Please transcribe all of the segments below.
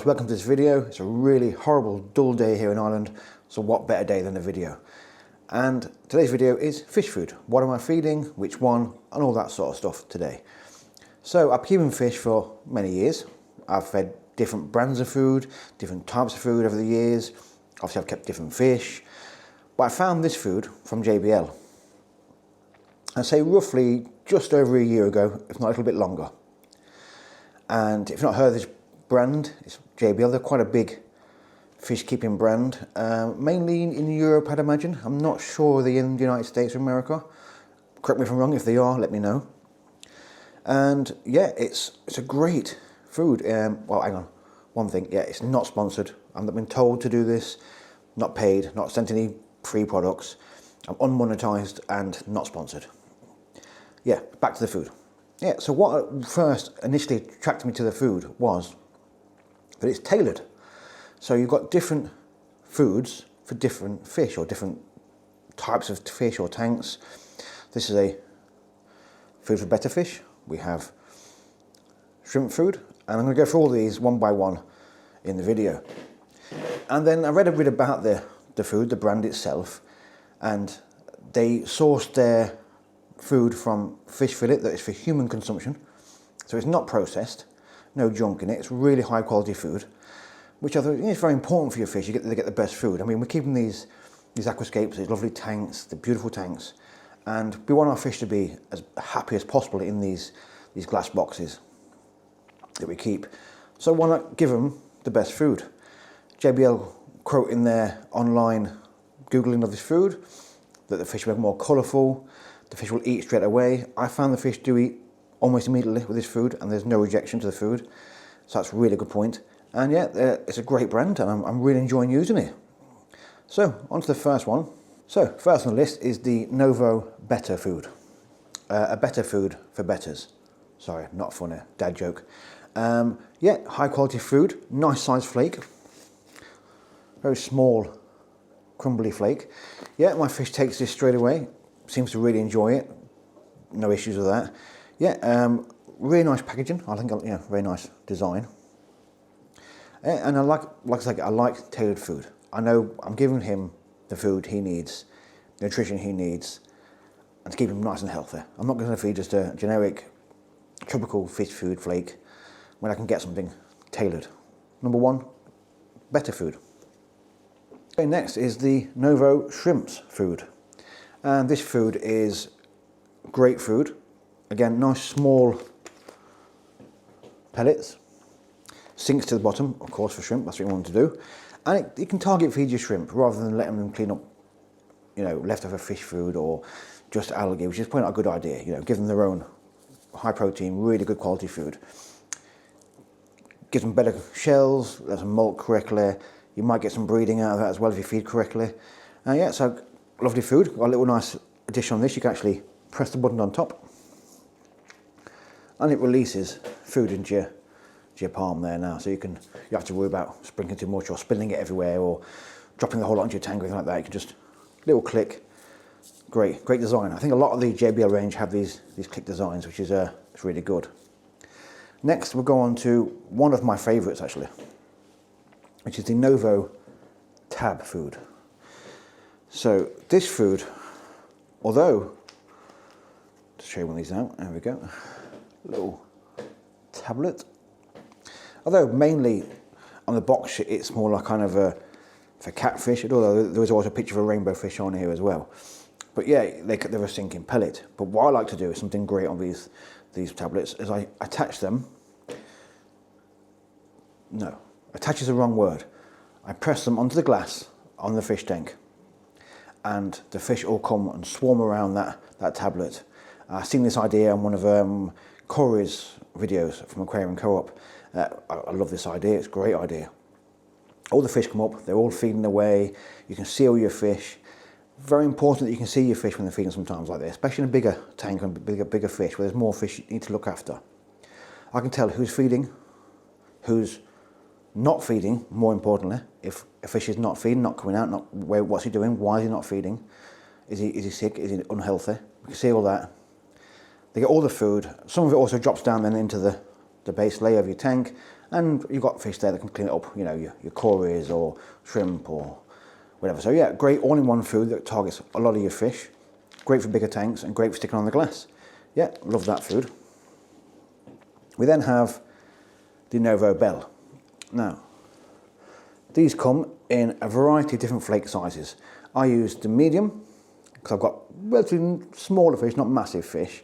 Welcome to this video. It's a really horrible, dull day here in Ireland, so what better day than a video? And today's video is fish food. What am I feeding, which one, and all that sort of stuff today. So I've been keeping fish for many years. I've fed different brands of food, different types of food over the years. Obviously I've kept different fish, but I found this food from JBL. I'd say roughly just over a year ago, if not a little bit longer. And if you've not heard of this brand, it's JBL. They're quite a big fish keeping brand, mainly in Europe, I'd imagine. I'm not sure they're in the United States or America. Correct me if I'm wrong. If they are, let me know. And yeah, it's a great food. Well, hang on. One thing, yeah, it's not sponsored. I've not been told to do this, not paid, not sent any free products. I'm unmonetized and not sponsored. Yeah, back to the food. Yeah, so what first initially attracted me to the food was that it's tailored. So you've got different foods for different fish or different types of fish or tanks. This is a food for better fish. We have shrimp food, and I'm going to go through all these one by one in the video. And then I read a bit about the food, the brand itself, and they sourced their food from fish fillet that is for human consumption. So it's not processed. No junk in it. It's really high quality food, which I think is very important for your fish. They get the best food. I mean, we're keeping these aquascapes, these lovely tanks, the beautiful tanks, and we want our fish to be as happy as possible in these glass boxes that we keep. So why not give them the best food? JBL quote in their online Googling of this food that the fish will be more colourful, the fish will eat straight away. I found the fish do eat almost immediately with this food, and there's no rejection to the food, so that's a really good point. And yeah, it's a great brand, and I'm really enjoying using it. So on to the first one. So first on the list is the Novo Better food, a better food for betters. Sorry, not funny, dad joke. Yeah, high quality food, nice size flake, very small, crumbly flake. Yeah, my fish takes this straight away, seems to really enjoy it, no issues with that. Yeah, really nice packaging. I think, yeah, very nice design. And I like I said, I like tailored food. I know I'm giving him the food he needs, the nutrition he needs, and to keep him nice and healthy. I'm not going to feed just a generic tropical fish food flake when I can get something tailored. Number one, better food. Okay, next is the Novo Shrimps food. And this food is great food. Again, nice small pellets. Sinks to the bottom, of course, for shrimp. That's what you want to do. And it can target feed your shrimp rather than letting them clean up, you know, leftover fish food or just algae, which is probably not a good idea. You know, give them their own high protein, really good quality food. Gives them better shells, lets them molt correctly. You might get some breeding out of that as well if you feed correctly. Yeah, so lovely food. Got a little nice addition on this. You can actually press the button on top, and it releases food into your palm there now. So you have to worry about sprinkling too much or spilling it everywhere or dropping the whole lot into your tank or anything like that. You can just little click. Great design. I think a lot of the JBL range have these click designs, which is it's really good. Next, we'll go on to one of my favourites actually, which is the Novo Tab food. So this food, although, to show you one of these out, there we go, little tablet. Although mainly on the box it's more like kind of for catfish, although there was also a picture of a rainbow fish on here as well. But yeah, they're a sinking pellet. But what I like to do is something great on these tablets is I attach them. No, attach is the wrong word. I press them onto the glass on the fish tank, and the fish all come and swarm around that tablet. I've seen this idea on one of Corey's videos from Aquarium Co-op. I love this idea, it's a great idea. All the fish come up, they're all feeding away, you can see all your fish. Very important that you can see your fish when they're feeding sometimes like this, especially in a bigger tank and bigger fish where there's more fish you need to look after. I can tell who's feeding, who's not feeding, more importantly. If a fish is not feeding, not coming out, what's he doing, why is he not feeding? Is he sick, is he unhealthy? You can see all that. They get all the food. Some of it also drops down then into the base layer of your tank, And you've got fish there that can clean it up, you know, your cories or shrimp or whatever. So yeah, great all-in-one food that targets a lot of your fish. Great for bigger tanks and great for sticking on the glass. Yeah, love that food. We then have the Novo Bell. Now, these come in a variety of different flake sizes. I use the medium, because I've got relatively smaller fish, not massive fish.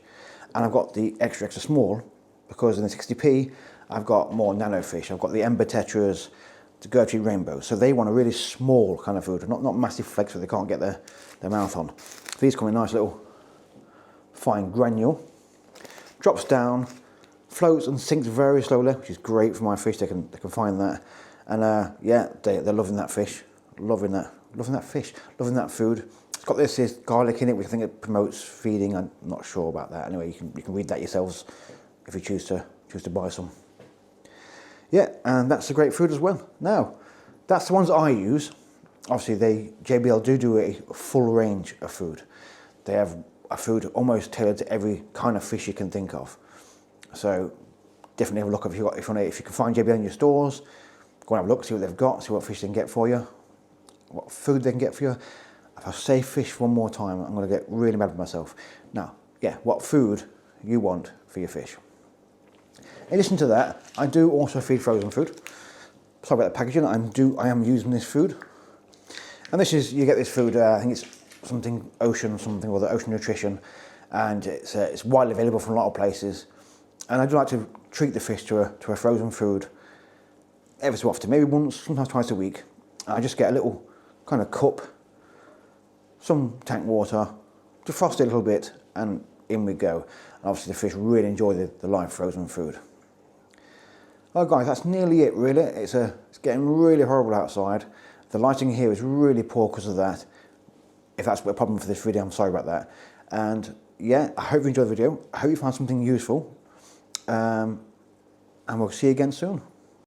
And I've got the extra small, because in the 60p, I've got more nano fish. I've got the Ember Tetras, the Gertrude Rainbows. So they want a really small kind of food, not massive flakes that they can't get their mouth on. These come in nice little fine granule. Drops down, floats and sinks very slowly, which is great for my fish. They can find that. And yeah, they're loving that fish, loving that fish, loving that food. It's got this garlic in it, which I think it promotes feeding. I'm not sure about that. Anyway, you can read that yourselves if you choose to buy some. Yeah, and that's a great food as well. Now, that's the ones I use. Obviously, JBL do a full range of food. They have a food almost tailored to every kind of fish you can think of. So definitely have a look if you can find JBL in your stores. Go and have a look, see what they've got, see what fish they can get for you, what food they can get for you. If I say fish one more time, I'm going to get really mad with myself. Now, yeah, what food you want for your fish. In addition to that, I do also feed frozen food. Sorry about the packaging, I am using this food. And this is, you get this food, I think it's something Ocean or the Ocean Nutrition, and it's widely available from a lot of places. And I do like to treat the fish to a frozen food every so often, maybe once, sometimes twice a week. And I just get a little kind of cup, some tank water, defrost it a little bit, and in we go. And obviously the fish really enjoy the live frozen food. Well guys, that's nearly it really. It's getting really horrible outside. The lighting here is really poor because of that. If that's a problem for this video, I'm sorry about that. And yeah, I hope you enjoyed the video. I hope you found something useful. And we'll see you again soon.